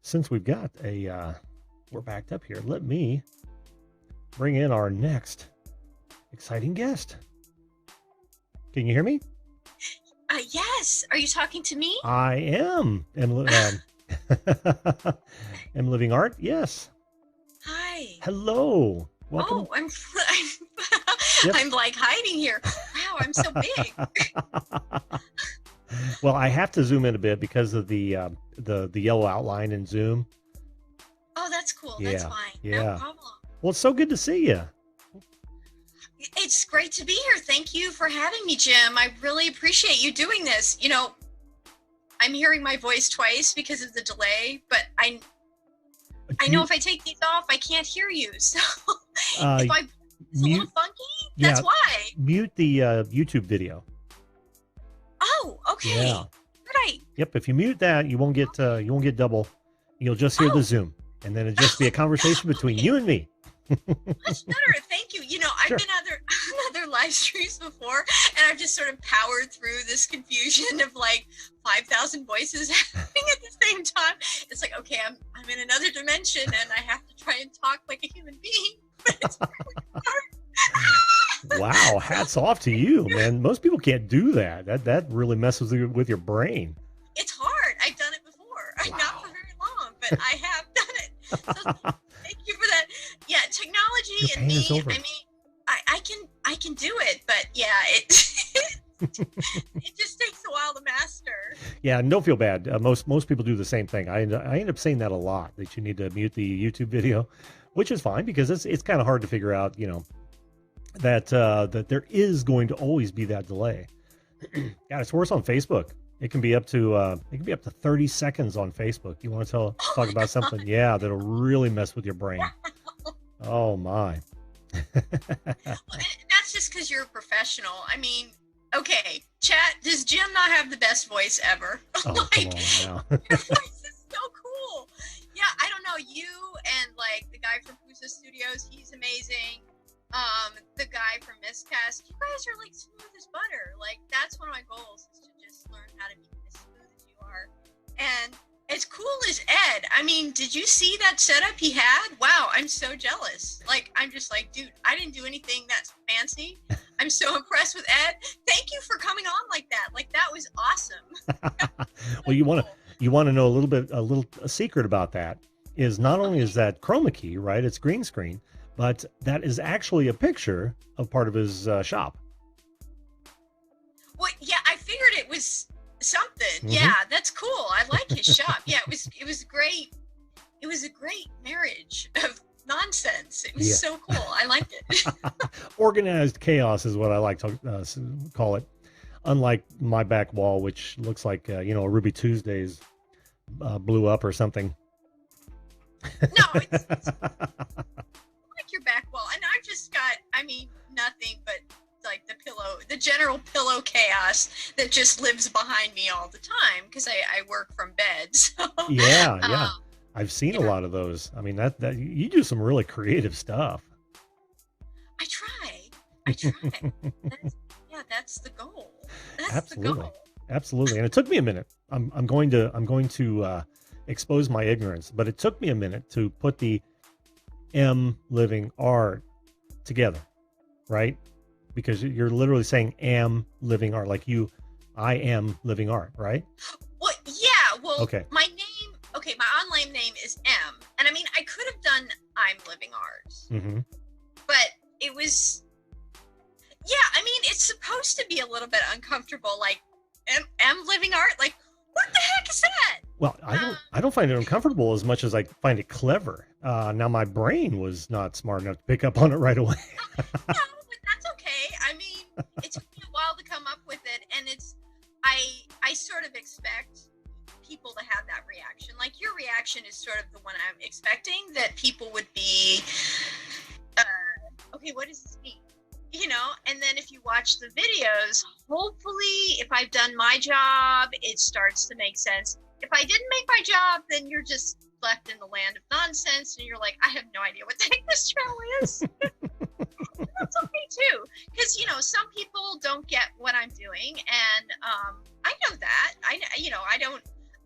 since we've got we're backed up here, let me bring in our next exciting guest. Can you hear me? Yes. Are you talking to me? I am. Am Living Art? Yes. Hi. Hello. Welcome. Oh, I'm Yep. I'm like hiding here. Wow, I'm so big. Well, I have to zoom in a bit because of the yellow outline in Zoom. Oh, that's cool. Yeah. That's fine. Yeah. No problem. Well, it's so good to see you. It's great to be here. Thank you for having me, Jim. I really appreciate you doing this. You know, I'm hearing my voice twice because of the delay, but I know if I take these off, I can't hear you. So if it's a little funky, that's why. Mute the YouTube video. Oh, okay. Yeah. Right. Yep. If you mute that, you won't get double. You'll just hear the Zoom, and then it'll just be a conversation between you and me. Much better. Thank you. You know, I've been on other live streams before, and I've just sort of powered through this confusion of like 5,000 voices happening at the same time. It's like, okay, I'm in another dimension, and I have to try and talk like a human being. But it's really hard. Wow, hats off to you, man. Most people can't do that. That really messes with your brain. It's hard. I've done it before. Wow. Not for very long, but I have done it. So thank you for that. Yeah, technology and me. I mean, I can do it, but yeah, it it just takes a while to master. Yeah, and don't feel bad. Most people do the same thing. I end up saying that a lot, that you need to mute the YouTube video, which is fine because it's kind of hard to figure out, you know, that there is going to always be that delay. God, it's worse on Facebook. It can be up to 30 seconds on Facebook. You want to talk about something, yeah, that'll really mess with your brain. Oh my. That's just because you're a professional. I mean, okay, chat. Does Jim not have the best voice ever? Oh, like, come on now. Your voice is so cool. Yeah, I don't know, you and like the guy from Pusa Studios, he's amazing. The guy from Miscast, you guys are like smooth as butter. Like, that's one of my goals, is to just learn how to be as smooth as you are. And as cool as Ed, I mean, did you see that setup he had? Wow, I'm so jealous. Like, I'm just like, dude, I didn't do anything that's fancy. I'm so impressed with Ed. Thank you for coming on like that. Like, that was awesome. Well, you want to know a secret about that is not only is that chroma key, right? It's green screen, but that is actually a picture of part of his shop. Well, yeah, I figured it was something. Mm-hmm. Yeah, that's cool. I like his shop. Yeah, it was great. It was a great marriage of nonsense. It was so cool. I liked it. Organized chaos is what I like to call it. Unlike my back wall, which looks like a Ruby Tuesdays blew up or something. No, it's like your back wall, and I've just got, I mean, nothing but like the general pillow chaos that just lives behind me all the time because I work from bed. So yeah. I've seen a lot of those. I mean, that you do some really creative stuff. I try. That's the goal. Absolutely. And it took me a minute. I'm going to expose my ignorance, but it took me a minute to put the M Living Art together, right? Because you're literally saying am living art, like I am living art, right? Well, yeah. Well, okay. My online name is M, and I mean, I could have done I'm living art, but it was, yeah. I mean, it's supposed to be a little bit uncomfortable, like M living art, like what the heck is that? Well, I don't find it uncomfortable as much as I find it clever. Now my brain was not smart enough to pick up on it right away. No, but that's okay. I mean, it took me a while to come up with it, and I sort of expect people to have that reaction. Like, your reaction is sort of the one I'm expecting, that people would be, okay, what does this mean? You know, and then if you watch the videos, hopefully if I've done my job, it starts to make sense. If I didn't make my job, then you're just left in the land of nonsense, and you're like, I have no idea what the heck this channel is. That's okay too, because some people don't get what I'm doing, and I know that.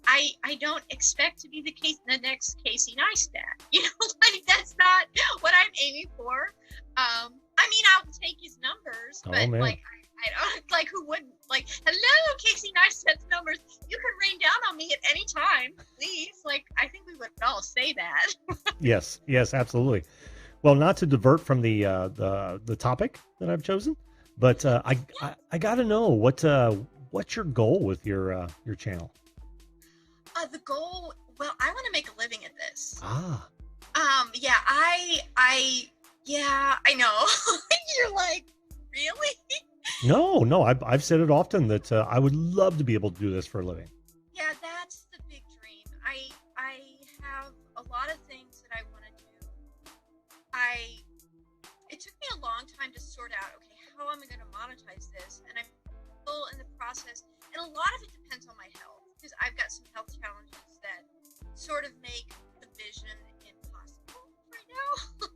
I don't expect to be the next Casey Neistat. You know, like that's not what I'm aiming for. I mean, I'll take his numbers, but like I don't like who wouldn't. Like, hello, Casey Neistat's numbers. You can rain down on me at any time, please. Like, I think we would all say that. Yes, absolutely. Well, not to divert from the topic that I've chosen, but I got to know what's your goal with your channel. The goal. Well, I want to make a living at this. Ah. Yeah. I know. You're like, really? No. I've said it often that I would love to be able to do this for a living. Yeah, that's the big dream. I have a lot of things that I want to do. It took me a long time to sort out, okay, how am I going to monetize this? And I'm still in the process. And a lot of it depends on my health, because I've got some health challenges that sort of make the vision impossible right now.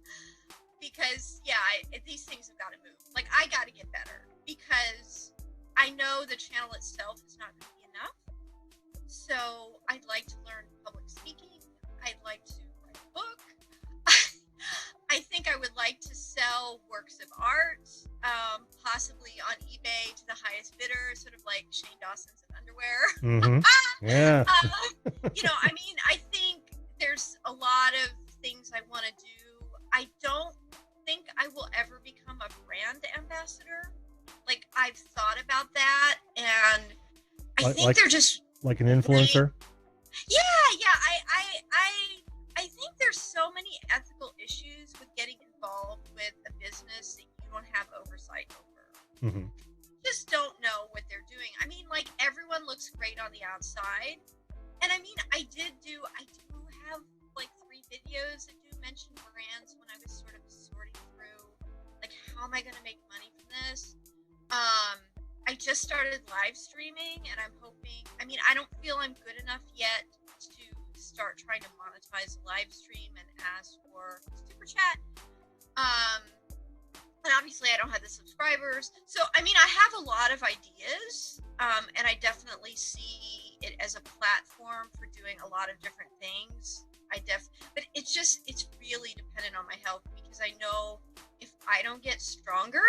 Because, yeah, these things have got to move. Like, I got to get better, because I know the channel itself is not going to be enough. So I'd like to learn public speaking. I'd like to write a book. I think I would like to sell works of art, possibly on eBay to the highest bidder, sort of like Shane Dawson's underwear. Mm-hmm. Yeah. You know, I mean, I think there's a lot of things I want to do. I don't think I will ever become a brand ambassador. Like, I've thought about that, and I think they're just like an influencer. Yeah. I think there's so many ethical issues with getting involved with a business that you don't have oversight over. Mm-hmm. Just don't know what they're doing. I mean, like, everyone looks great on the outside, and I mean, I do have like 3 videos that do mention brands when I was sort of sorting through, like, how am I going to make money from this? I just started live streaming, and I'm hoping, I mean, I don't feel I'm good enough yet to start trying to monetize a live stream and ask for super chat. And obviously I don't have the subscribers. So, I mean, I have a lot of ideas, and I definitely see it as a platform for doing a lot of different things. But it's really dependent on my health, because I know if I don't get stronger,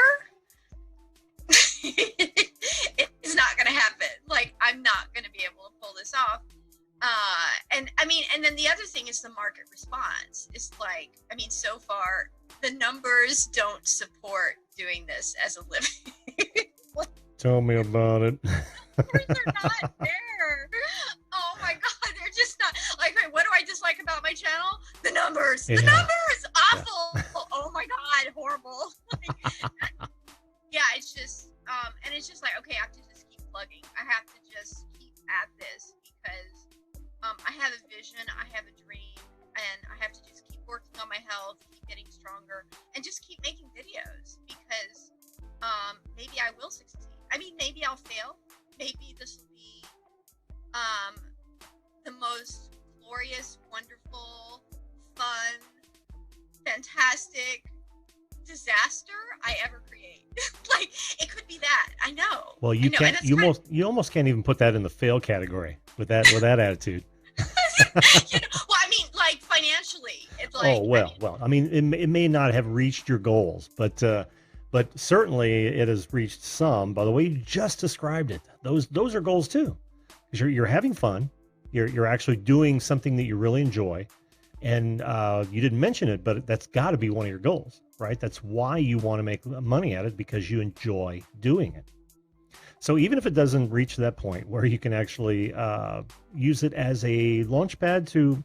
it's not going to happen. Like, I'm not going to be able to pull this off. And I mean, and then the other thing is the market response. It's like, I mean, so far the numbers don't support doing this as a living. Tell me about it. Numbers are not there. Oh my God, they're just not. Like, what do I dislike about my channel? The numbers. The numbers, awful. Yeah. Oh my God, horrible. Yeah, it's just, and it's just like, okay, I have to just keep plugging. I have to just keep at this, because I have a vision, I have a dream, and I have to just keep working on my health, keep getting stronger, and just keep making videos, because maybe I will succeed. I mean, maybe I'll fail. Maybe this will be the most glorious, wonderful, fun, fantastic disaster I ever create. Like, it could be that. I know. Well, you can't. You almost can't even put that in the fail category with that attitude. Well, I mean, like, financially, it's like. Oh well. I mean, it may not have reached your goals, but certainly it has reached some. By the way you just described it, those are goals too, because you're having fun. You're actually doing something that you really enjoy, and you didn't mention it, but that's got to be one of your goals, right? That's why you want to make money at it, because you enjoy doing it. So even if it doesn't reach that point where you can actually use it as a launch pad to,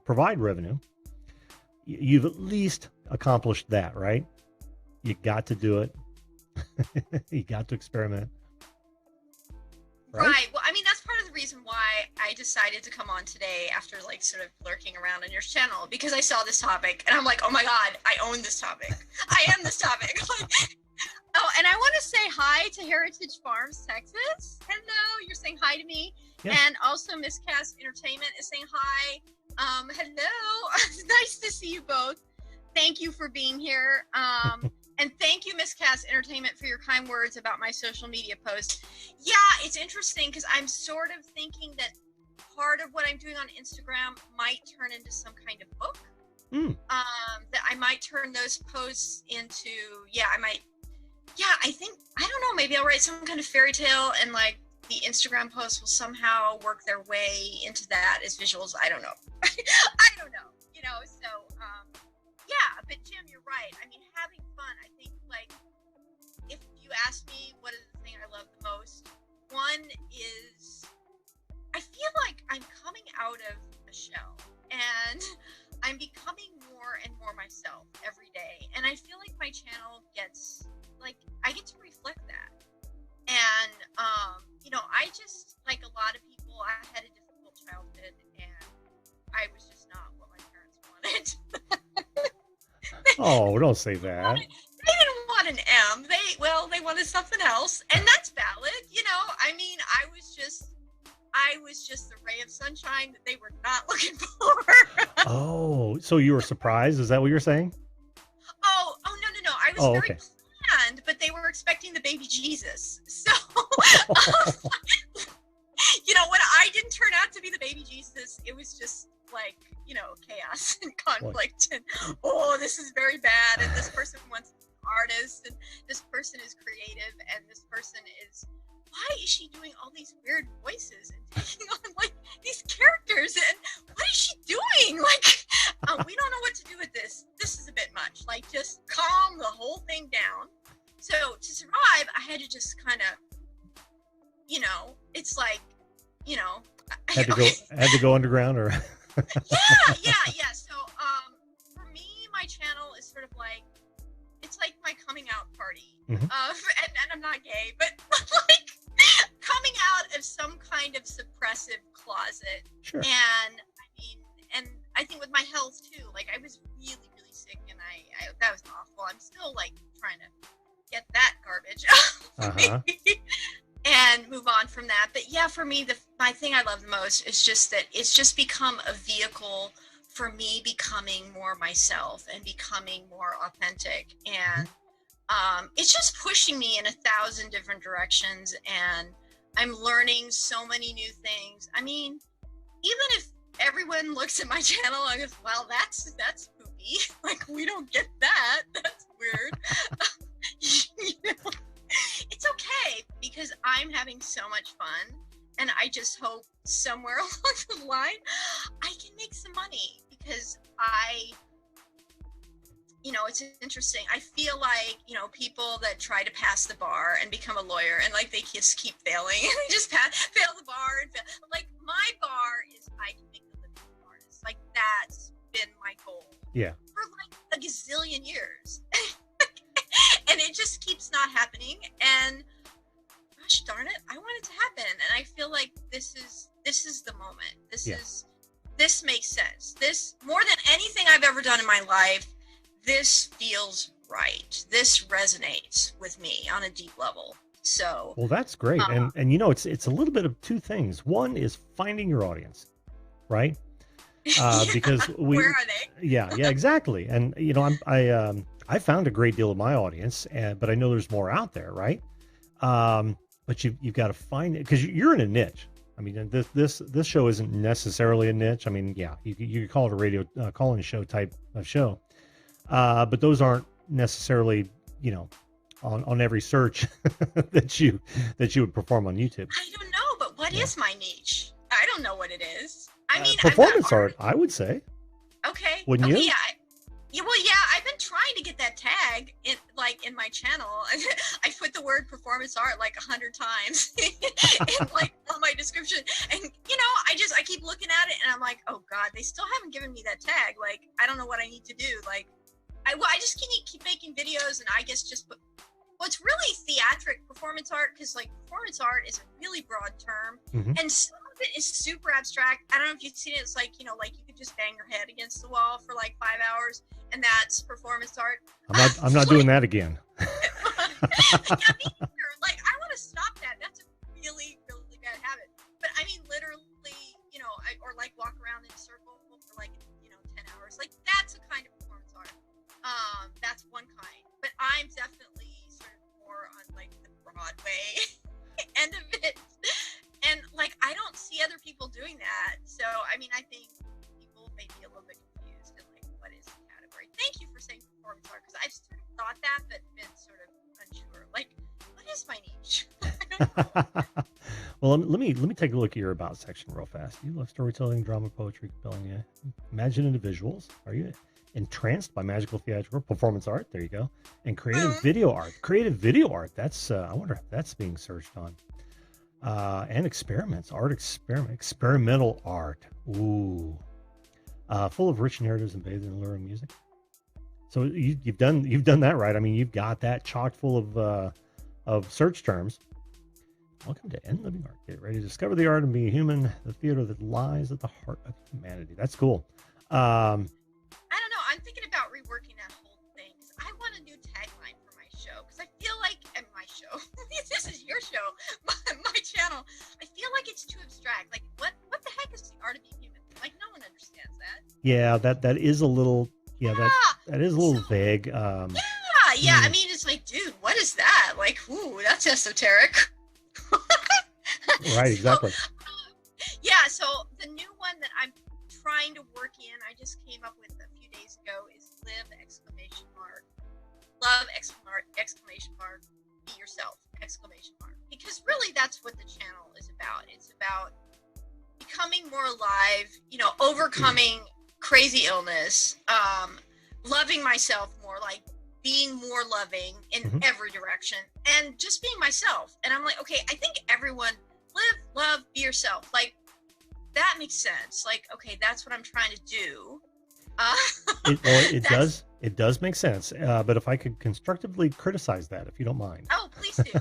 provide revenue, you've at least accomplished that, right? You got to do it. You got to experiment. Right. Well, I mean, that's part of the reason why I decided to come on today after, like, sort of lurking around on your channel, because I saw this topic and I'm like, oh my God, I own this topic. I am this topic. Oh, and I want to say hi to Heritage Farms, Texas. Hello, you're saying hi to me. Yeah. And also Miss Cass Entertainment is saying hi. Hello. Nice to see you both. Thank you for being here. And thank you, Miscast Entertainment, for your kind words about my social media posts. Yeah, it's interesting because I'm sort of thinking that part of what I'm doing on Instagram might turn into some kind of book. That I might turn those posts into, I think, I don't know, maybe I'll write some kind of fairy tale and like the Instagram posts will somehow work their way into that as visuals. I don't know. I don't know, so, but Jim, you're right. I mean, having fun, I think, like, if you ask me what is the thing I love the most, one is I feel like I'm coming out of a shell and I'm becoming more and more myself every day. And I feel like my channel gets, like, I get to reflect that. And, I just, like a lot of people, I had a difficult childhood and I was just not what my parents wanted. Oh, don't say that. They didn't want an M. They wanted something else, and that's valid. I mean, I was just the ray of sunshine that they were not looking for. Oh, so you were surprised? Is that what you're saying? Oh, no. I was very planned, but they were expecting the baby Jesus. So, when I didn't turn out to be the baby Jesus, it was just like, chaos and conflict and, this is very bad. And this person wants to be an artist and this person is creative and this person is, why is she doing all these weird voices and taking on like these characters and what is she doing? Like, we don't know what to do with this. This is a bit much. Like, just calm the whole thing down. So to survive, I had to just kind of, it's like, had to go underground or yeah. So for me, my channel is sort of like, it's like my coming out party. Mm-hmm. And I'm not gay, but like coming out of some kind of suppressive closet. Sure. And I think with my health too, like I was really, really sick and I that was awful. I'm still like trying to get that garbage out of me. And move on from that. But yeah, for me, my thing I love the most is just that it's just become a vehicle for me becoming more myself and becoming more authentic. And it's just pushing me in 1,000 different directions. And I'm learning so many new things. I mean, even if everyone looks at my channel and goes, well, that's spooky. Like, we don't get that. That's weird. It's okay because I'm having so much fun and I just hope somewhere along the line I can make some money because it's interesting. I feel like, people that try to pass the bar and become a lawyer and like they just keep failing and they just fail the bar and fail. Like my bar is I can make a living as an artist. Like that's been my goal. Yeah. For like a gazillion years. And it just keeps not happening. And gosh darn it, I want it to happen. And I feel like this is the moment. This makes sense. This, more than anything I've ever done in my life, this feels right. This resonates with me on a deep level. So well, that's great. And it's a little bit of two things. One is finding your audience, right? Because where are they? Yeah, exactly. And I found a great deal of my audience, but I know there's more out there, right? But you've got to find it because you're in a niche. I mean, this show isn't necessarily a niche. I mean, yeah, you could call it a radio call-in show type of show, but those aren't necessarily on every search that you would perform on YouTube. I don't know, but what is my niche? I don't know what it is. I mean, performance art, I would say. Okay. Wouldn't you? Yeah. I've been trying to get that tag in my channel. I put the word performance art like 100 times in like on my description. And I keep looking at it and I'm like, oh God, they still haven't given me that tag. Like, I don't know what I need to do. Like, I just keep making videos and I guess just put, well, it's really theatric performance art because like performance art is a really broad term. Mm-hmm. And some of it is super abstract. I don't know if you've seen it. It's like, like you could just bang your head against the wall for like 5 hours and that's performance art. I'm not doing that again. Yeah, me either. Like, I want to stop that. That's a really, really bad habit. But I mean, literally, or like walk around in a circle for like, 10 hours. Like, that's a kind of performance art. That's one kind. But I'm Well, let me take a look at your about section real fast. You love storytelling, drama, poetry, compelling, yeah. Imaginative visuals. Are you entranced by magical theatrical performance art? There you go. And creative video art. Creative video art. That's I wonder if that's being searched on. And experiments, experimental art. Ooh. Full of rich narratives and bathed in alluring music. So you've done that right. I mean, you've got that chock full of search terms. Welcome to End Living Art. Get ready to discover the art of being human, the theater that lies at the heart of humanity. That's cool. I don't know. I'm thinking about reworking that whole thing because I want a new tagline for my show because I feel like, and my show, this is your show, my channel. I feel like it's too abstract. Like, what the heck is the art of being human? Like, no one understands that. Yeah, that is a little. Yeah, that is a little vague. Yeah. I mean, it's like, dude, what is that? Like, ooh, that's esoteric. Right, exactly. So the new one that I'm trying to work in, I just came up with a few days ago, is live exclamation mark, love exclamation mark, be yourself exclamation mark. Because really that's what the channel is about. It's about becoming more alive, overcoming crazy illness, loving myself more, like being more loving in every direction, and just being myself. And I'm like, okay, I think everyone live, love, be yourself. Like, that makes sense. Like, okay, that's what I'm trying to do. It does make sense. But if I could constructively criticize that, if you don't mind. Oh, please do.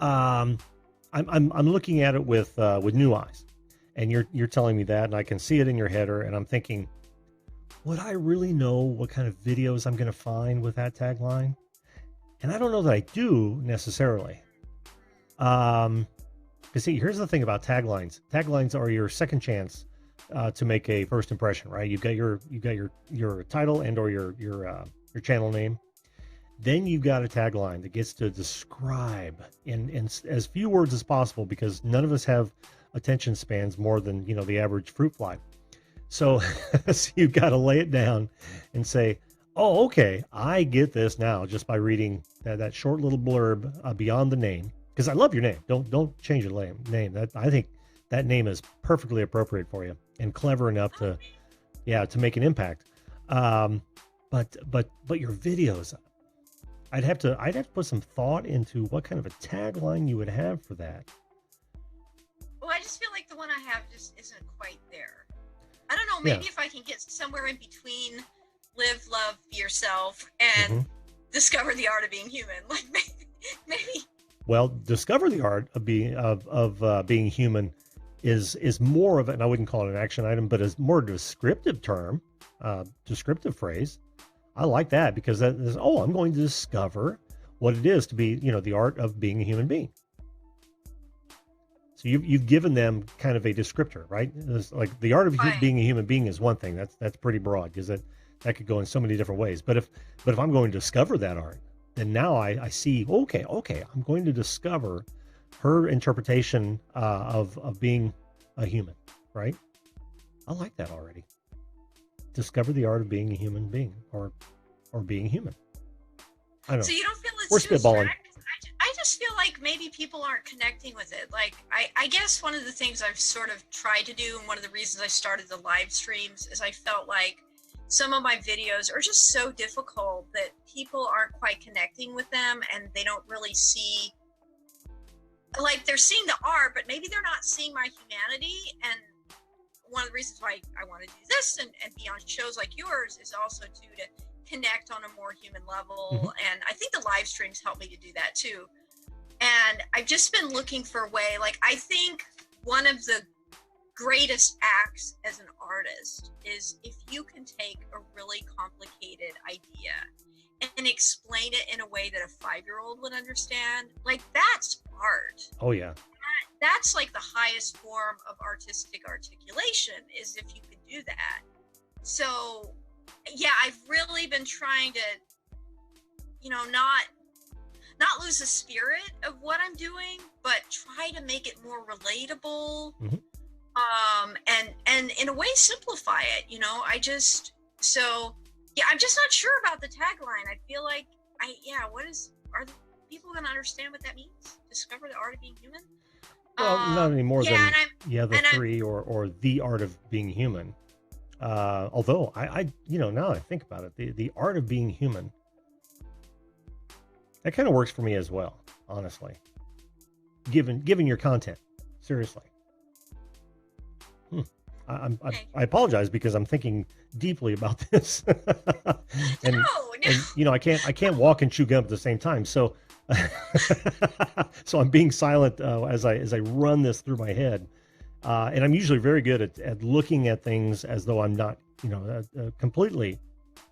I'm looking at it with new eyes, and you're telling me that, and I can see it in your header, and I'm thinking, would I really know what kind of videos I'm going to find with that tagline? And I don't know that I do necessarily. Because see, here's the thing about taglines. Taglines are your second chance to make a first impression, right? You've got your title and or your channel name. Then you've got a tagline that gets to describe in as few words as possible, because none of us have attention spans more than the average fruit fly. So, so you've got to lay it down and say, oh, okay, I get this now just by reading that short little blurb beyond the name. Because I love your name. Don't change your name. I think that name is perfectly appropriate for you and clever enough to make an impact. But your videos, I'd have to put some thought into what kind of a tagline you would have for that. Well, I just feel like the one I have just isn't quite there. I don't know. Maybe if I can get somewhere in between live, love, be yourself, and discover the art of being human. Like maybe. Well, discover the art of being human is more of it, and I wouldn't call it an action item, but is more descriptive term, descriptive phrase. I like that because that is, I'm going to discover what it is to be, the art of being a human being. So you've given them kind of a descriptor, right? It's like the art of being a human being is one thing. That's pretty broad because that could go in so many different ways. But if I'm going to discover that art, then now I see, okay, I'm going to discover her interpretation of being a human, right? I like that already. Discover the art of being a human being or being human. I don't know. So you don't feel it's We're too spitballing. abstract? I just feel like maybe people aren't connecting with it. Like, I guess one of the things I've sort of tried to do, and one of the reasons I started the live streams, is I felt like some of my videos are just so difficult that people aren't quite connecting with them, and they don't really see, like, they're seeing the art, but maybe they're not seeing my humanity. And one of the reasons why I want to do this and be on shows like yours is also to connect on a more human level. And I think the live streams help me to do that too. And I've just been looking for a way, like, I think one of the greatest acts as an artist is if you can take a really complicated idea and explain it in a way that a 5-year-old would understand. Like, that's art. Oh yeah. That's like the highest form of artistic articulation, is if you can do that. So yeah, I've really been trying to, not lose the spirit of what I'm doing, but try to make it more relatable. And in a way simplify it. I'm just not sure about the tagline. I feel like people gonna understand what that means? Discover the art of being human. Well, not any more Yeah, than the three or the art of being human. Although I now I think about it, the art of being human, that kind of works for me as well, honestly. Given your content, seriously. I apologize because I'm thinking deeply about this, and I can't walk and chew gum at the same time. So, so I'm being silent as I run this through my head, and I'm usually very good at looking at things as though I'm not completely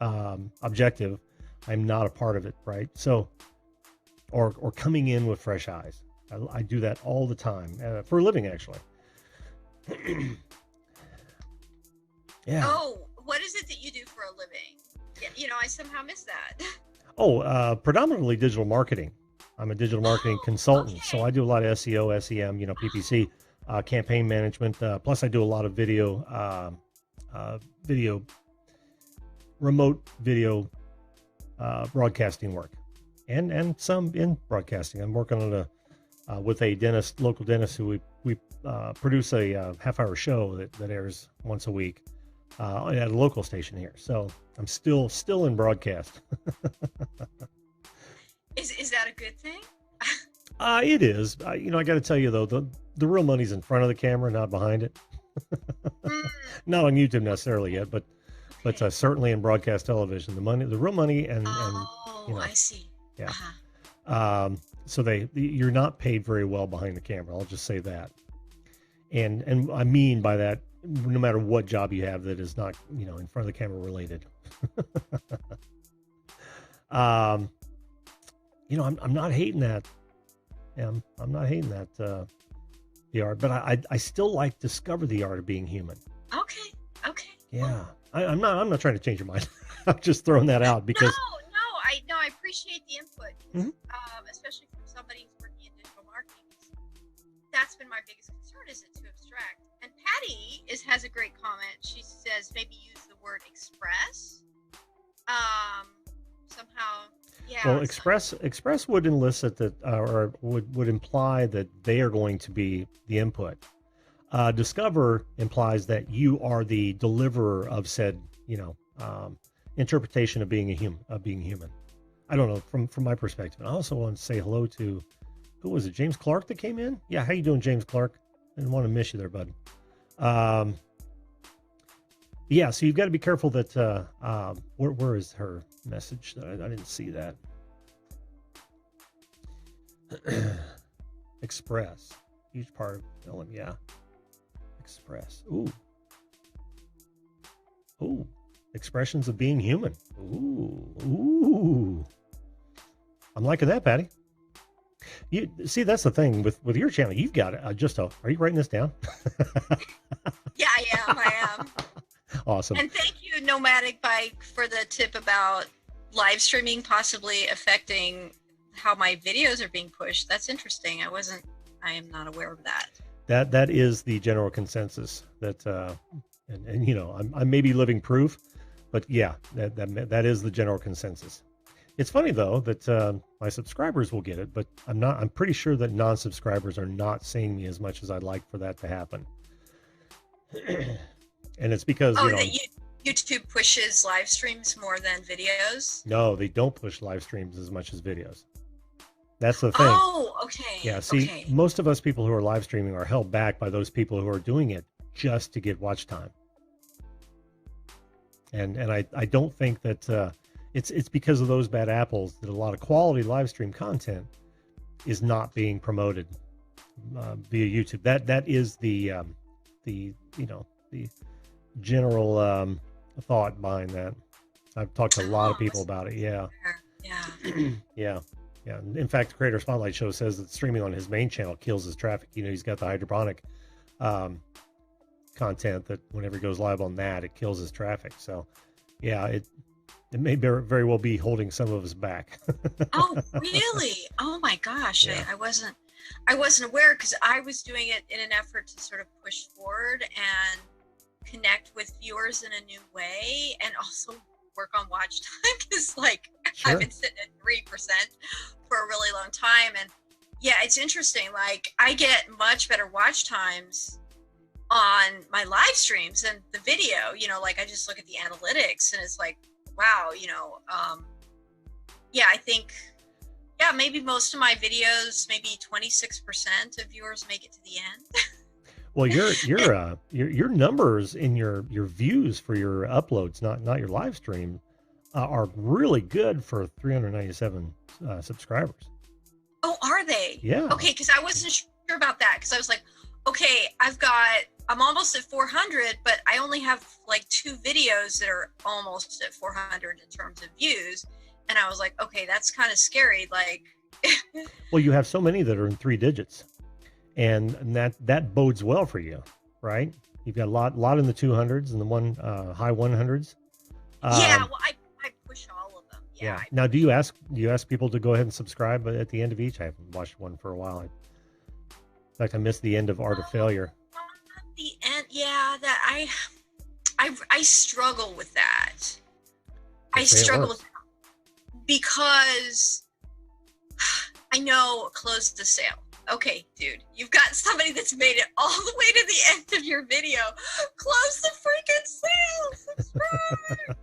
objective. I'm not a part of it, right? So, or coming in with fresh eyes. I do that all the time for a living, actually. Yeah. Oh, what is it that you do for a living? Yeah, I somehow missed that. Oh, predominantly digital marketing. I'm a digital marketing consultant, so I do a lot of SEO, SEM, PPC, campaign management. Plus, I do a lot of remote video broadcasting work, and some in broadcasting. I'm working on with a local dentist, who we produce a half-hour show that airs once a week. At a local station here, so I'm still in broadcast. Is that a good thing? It is. I got to tell you though, the real money's in front of the camera, not behind it. Not on YouTube necessarily yet, but certainly in broadcast television, the real money, and I see. Yeah. So you're not paid very well behind the camera. I'll just say that. And I mean by that, no matter what job you have that is not, in front of the camera related. I'm not hating that. I'm not hating that, the art, but I still like discover the art of being human. Okay. Yeah. I'm not trying to change your mind. I'm just throwing that out because I appreciate the input, especially from somebody who's working in digital marketing. That's been my biggest concern, is it too abstract? And Patty has a great comment. She says maybe use the word express. Somehow, yeah. Well, express would elicit that, or would imply that they are going to be the input. Discover implies that you are the deliverer of said, interpretation of being human. I don't know, from my perspective. And I also want to say hello to, who was it? James Clark that came in? Yeah, how you doing, James Clark? Didn't want to miss you there, bud. Yeah, so you've got to be careful that where is her message? I didn't see that. Express, huge part of film. Yeah, express. Ooh, expressions of being human. Ooh. I'm liking that, Patty. You see, that's the thing with your channel. You've got are you writing this down? Yeah, I am. Awesome. And thank you, Nomadic Bike, for the tip about live streaming possibly affecting how my videos are being pushed. That's interesting. I am not aware of that. That is the general consensus that, and I may be living proof, but yeah, that is the general consensus. It's funny though that my subscribers will get it, but I'm pretty sure that non-subscribers are not seeing me as much as I'd like for that to happen. And it's because YouTube pushes live streams more than videos. No, they don't push live streams as much as videos. That's the thing. Oh, okay. Yeah, see, most of us people who are live streaming are held back by those people who are doing it just to get watch time. And I don't think that it's because of those bad apples that a lot of quality live stream content is not being promoted via YouTube. That is the general thought behind that. I've talked to a lot of people about it. Yeah. Yeah. In fact, the Creator Spotlight Show says that streaming on his main channel kills his traffic. He's got the hydroponic content that whenever he goes live on that, it kills his traffic. So yeah, it may very well be holding some of us back. Oh, really? Oh my gosh. Yeah. I wasn't aware, because I was doing it in an effort to sort of push forward and connect with viewers in a new way, and also work on watch time, because sure. I've been sitting and for a really long time. And yeah, it's interesting. Like, I get much better watch times on my live streams than the video. You know, like, I just look at the analytics and it's like, wow, you know, yeah, I think, yeah, maybe most of my videos, maybe 26% of viewers make it to the end. Well, your numbers in your views for your uploads, not your live stream, are really good for 397 subscribers. Oh, are they? Yeah. Okay, because I wasn't sure about that, because I was like, okay, I'm almost at 400, but I only have like 2 videos that are almost at 400 in terms of views. And I was like, okay, that's kind of scary. Like, well, you have so many that are in 3 digits, and that bodes well for you, right? You've got a lot in the 200s and the high 100s. Yeah, well, I push all of them. Yeah. Now, do you ask people to go ahead and subscribe at the end of each? I haven't watched one for a while. In fact, I missed the end of Art of Failure. The end, yeah. That I struggle with that. I struggle with that because I know close the sale. Okay, dude, you've got somebody that's made it all the way to the end of your video. Close the freaking sale. Subscribe.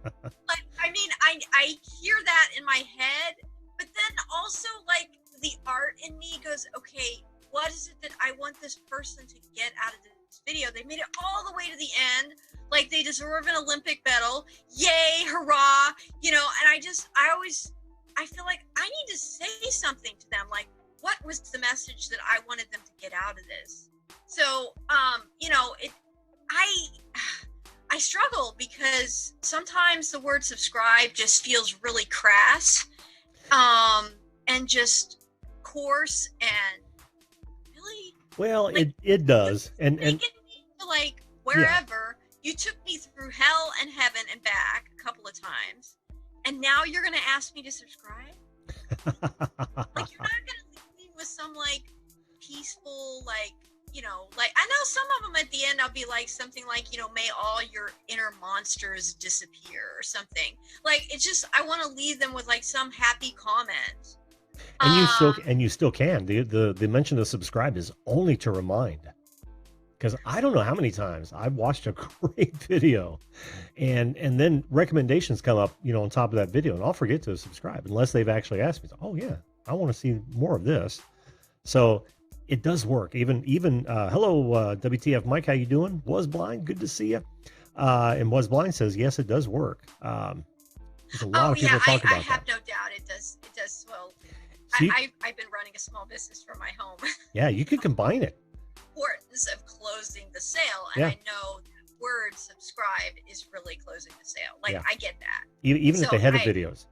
Like, I mean, I hear that in my head, but then also, like, the art in me goes, okay, what is it that I want this person to get out of this video? They made it all the way to the end. Like, they deserve an Olympic medal. Yay, hurrah. You know, and I feel like I need to say something to them. Like, what was the message that I wanted them to get out of this? So, you know, I struggle because sometimes the word subscribe just feels really crass, and just coarse and really. Well, like, it does, and like wherever you took me through hell and heaven and back a couple of times, and now you're going to ask me to subscribe. Like, you're not going to leave me with some like peaceful, like, you know, like, I know some of them at the end I'll be like something like, you know, may all your inner monsters disappear or something. Like, it's just, I want to leave them with like some happy comment. And you still can. The mention of subscribe is only to remind, because I don't know how many times I've watched a great video and then recommendations come up, you know, on top of that video, and I'll forget to subscribe unless they've actually asked me. Oh yeah, I want to see more of this. So it does work. Even hello, WTF Mike, how you doing? Was Blind, good to see you. And Was Blind says yes, it does work. There's a lot of people talk about I have no doubt it does. Well, I've been running a small business from my home. Yeah, you can combine it. Importance of closing the sale, and I know the word subscribe is really closing the sale. Like, I get that. Even at the head of videos.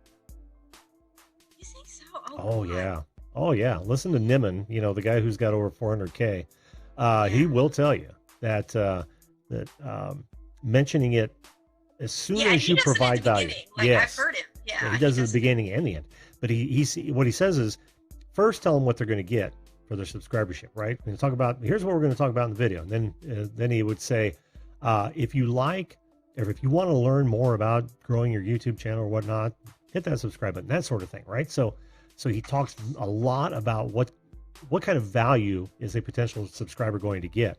You think so? Oh yeah. Oh yeah. Listen to Niman, you know, the guy who's got over 400K. He will tell you that mentioning it as soon as you provide value. Like, yes. I've heard him. Yeah, he does it at the beginning and the end. But what he says is, first tell them what they're going to get for their subscribership, right? We're going to talk about, here's what we're going to talk about in the video. And then he would say, if you like, or if you want to learn more about growing your YouTube channel or whatnot, hit that subscribe button, that sort of thing, right? So he talks a lot about what kind of value is a potential subscriber going to get.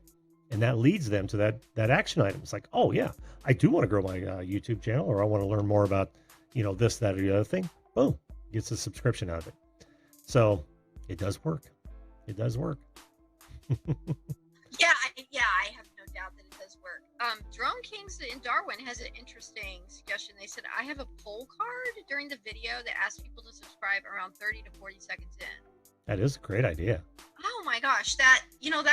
And that leads them to that action item. It's like, oh yeah, I do want to grow my YouTube channel, or I want to learn more about, you know, this, that, or the other thing. Boom, gets a subscription out of it. So it does work. It does work. Yeah, I have no doubt that it does work. Drone Kings in Darwin has an interesting suggestion. They said, I have a poll card during the video that asks people to subscribe around 30 to 40 seconds in. That is a great idea. Oh my gosh, that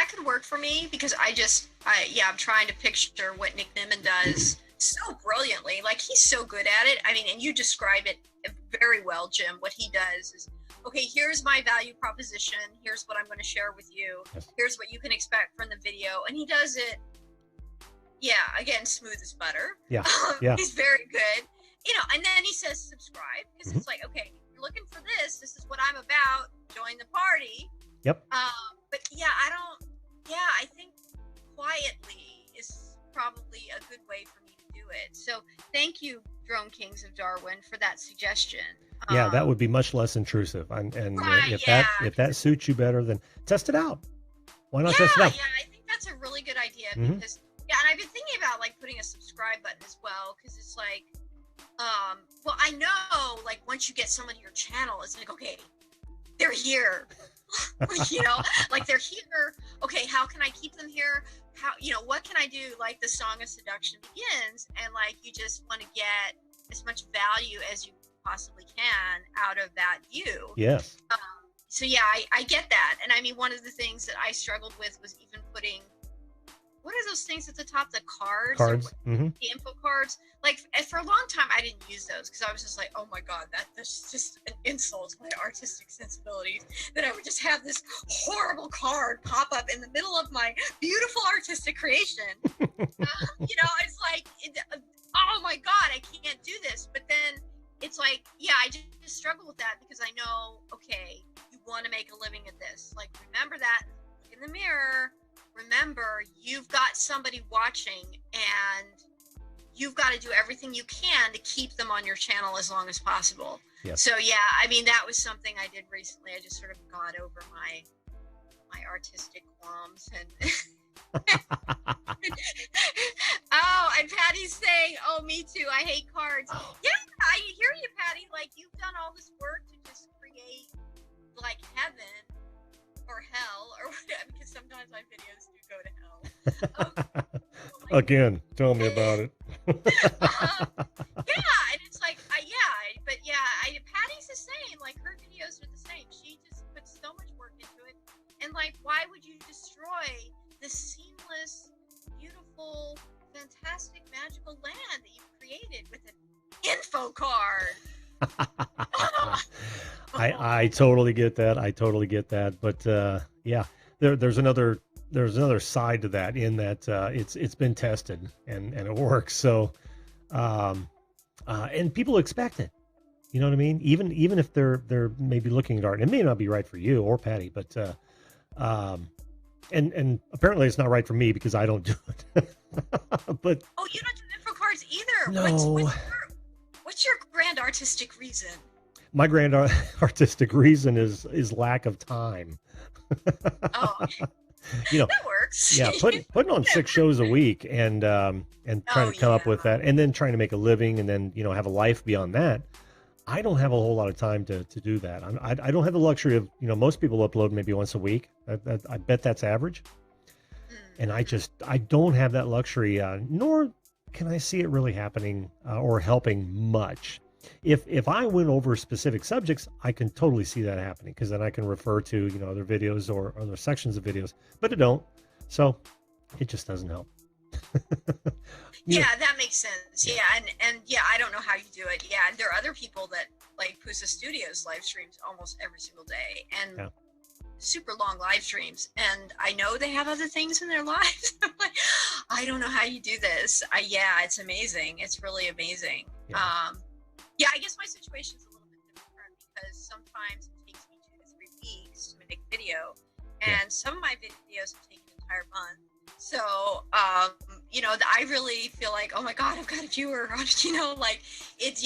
could work for me, because I'm trying to picture what Nick Nimmin does so brilliantly. Like, he's so good at it. I mean, and you describe it very well, Jim. What he does is, okay, here's my value proposition. Here's what I'm going to share with you. Here's what you can expect from the video. And he does it, again, smooth as butter. Yeah. He's very good. You know, and then he says subscribe, because it's like, okay, if you're looking for this is what I'm about. Join the party. Yep. But I think quietly is probably a good way for me to do it. So thank you Drone Kings of Darwin, for that suggestion. Yeah, that would be much less intrusive. And Right, if that suits you better, then test it out. Why not yeah, test it out? yeah, I think that's a really good idea Mhm. because, yeah, and I've been thinking about like putting a subscribe button as well because it's like, well, I know like once you get someone to your channel, it's like, okay, they're here, you know, like they're here. Okay, how can I keep them here? How, you know, what can I do? Like the Song of Seduction begins, and like you just want to get as much value as you possibly can out of that view. Yes. So yeah, I get that. And I mean, one of the things that I struggled with was even putting, what are those things at the top, the cards? Cards. The info cards. Like for a long time, I didn't use those because I was just like, oh my God, that's just an insult to my artistic sensibilities that I would just have this horrible card pop up in the middle of my beautiful artistic creation. You know, it's like, oh my God, I can't do this. But then it's like, yeah, I just struggle with that because I know, okay, you want to make a living at this. Like, remember that, look in the mirror, remember you've got somebody watching and you've got to do everything you can to keep them on your channel as long as possible. Yes. So yeah, I mean, that was something I did recently. I just sort of got over my artistic qualms and oh, and Patty's saying, oh, me too, I hate cards. Yeah, I hear you, Patty. Like, you've done all this work to just create like heaven or hell or whatever, because sometimes my videos do go to hell. Again, tell me about it. Yeah, and it's like, but Patty's the same. Like, her videos are the same. She just puts so much work into it. And like, why would you destroy the seamless, beautiful, fantastic, magical land that you've created with an info card? I totally get that. I totally get that. But yeah, there's another side to that in that it's been tested and it works. So and people expect it. You know what I mean? Even if they're maybe looking at art, it may not be right for you or Patty, but and apparently it's not right for me because I don't do it. But oh, you don't do info cards either. No. What's your grand artistic reason? My grand artistic reason is lack of time. Oh, okay. You know, that works. Yeah, putting on 6 shows a week and trying to come up with that, and then trying to make a living, and then have a life beyond that. I don't have a whole lot of time to do that. I don't have the luxury of most people upload maybe once a week. I bet that's average, and I don't have that luxury. Nor can I see it really happening or helping much. If I went over specific subjects, I can totally see that happening because then I can refer to other videos or other sections of videos, but I don't, so it just doesn't help. Yeah, that makes sense. Yeah, and yeah, I don't know how you do it. Yeah, and there are other people that like Pusa Studios live streams almost every single day and super long live streams, and I know they have other things in their lives. I'm like, I don't know how you do this. Yeah, it's amazing. It's really amazing. Yeah, I guess my situation is a little bit different because sometimes it takes me 2 to 3 weeks to make a video, and some of my videos have taken an entire month. So, I really feel like, oh my God, I've got a viewer, like it's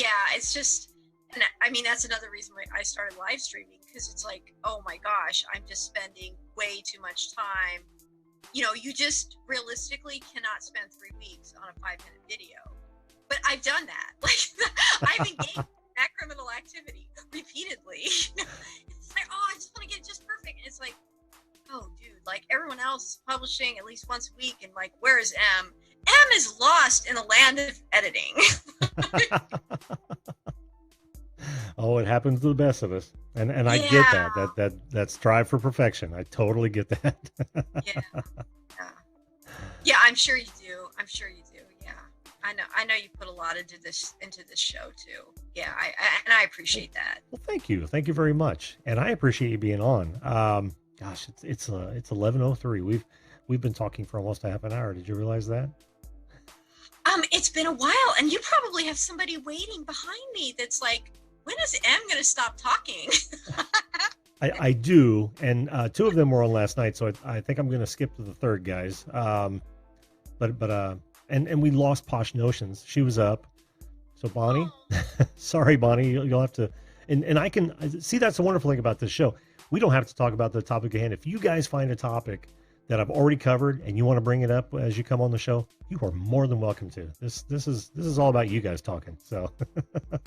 just, and I mean, that's another reason why I started live streaming, because it's like, oh my gosh, I'm just spending way too much time. You just realistically cannot spend 3 weeks on a 5-minute video. But I've done that. Like, I've engaged in that criminal activity repeatedly. It's like, oh, I just want to get it just perfect. And it's like, oh, dude, like everyone else is publishing at least once a week. And like, where is M? M is lost in the land of editing. Oh, it happens to the best of us. And I get that strive for perfection. I totally get that. Yeah, I'm sure you do. Yeah. I know you put a lot into this show too. Yeah, I appreciate that. Well, thank you very much, and I appreciate you being on. Gosh, it's 11:03. We've been talking for almost a half an hour. Did you realize that? It's been a while, and you probably have somebody waiting behind me that's like, when is M going to stop talking? I do, and 2 of them were on last night, so I think I'm going to skip to the third, guys. And we lost Posh Notions. She was up, So Bonnie, Oh, sorry, Bonnie, you'll have to, and I can see that's the wonderful thing about this show. We don't have to talk about the topic at hand. If you guys find a topic that I've already covered and you want to bring it up as you come on the show, you are more than welcome to. This is all about you guys talking. So, well,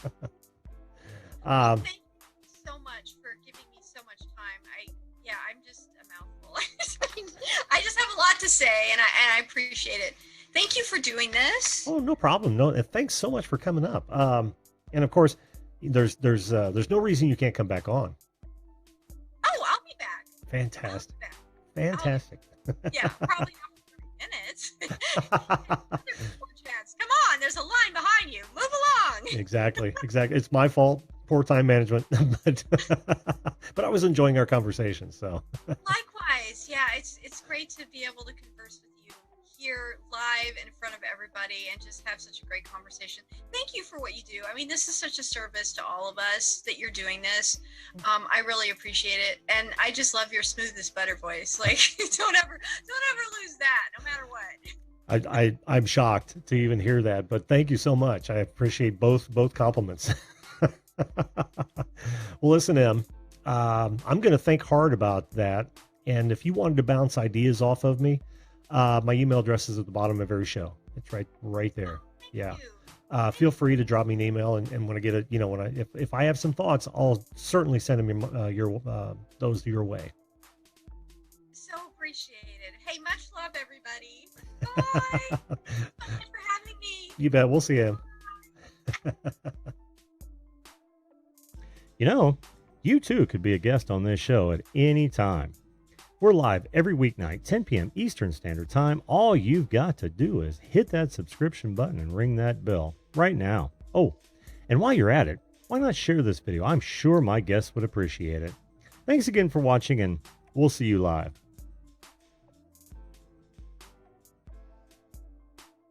um, thank you so much for giving me so much time. I'm just a mouthful. I just have a lot to say, and I appreciate it. Thank you for doing this. oh, no problem. No, thanks so much for coming up. And of course, there's no reason you can't come back on. Oh, I'll be back. Fantastic, I'll be back. fantastic. Yeah, probably not for 30 minutes. There's more chance. Come on, there's a line behind you. Move along. Exactly. It's my fault. Poor time management, but I was enjoying our conversation. So Likewise, yeah, it's great to be able to converse with you here live in front of everybody and just have such a great conversation. Thank you for what you do. I mean, this is such a service to all of us that you're doing this. I really appreciate it, and I just love your smooth as butter voice. Like, don't ever lose that, no matter what. I'm shocked to even hear that, but thank you so much. I appreciate both compliments. Well, listen, Em, I'm going to think hard about that. And if you wanted to bounce ideas off of me, my email address is at the bottom of every show. It's right there. Thank Yeah. you. Feel free to drop me an email, and when I get it, if I have some thoughts, I'll certainly send them those your way. So appreciated. Hey, much love, everybody. Bye. Thanks for having me. You bet. We'll see you. You too could be a guest on this show at any time. We're live every weeknight, 10 p.m. Eastern Standard Time. All you've got to do is hit that subscription button and ring that bell right now. Oh, and while you're at it, why not share this video? I'm sure my guests would appreciate it. Thanks again for watching, and we'll see you live.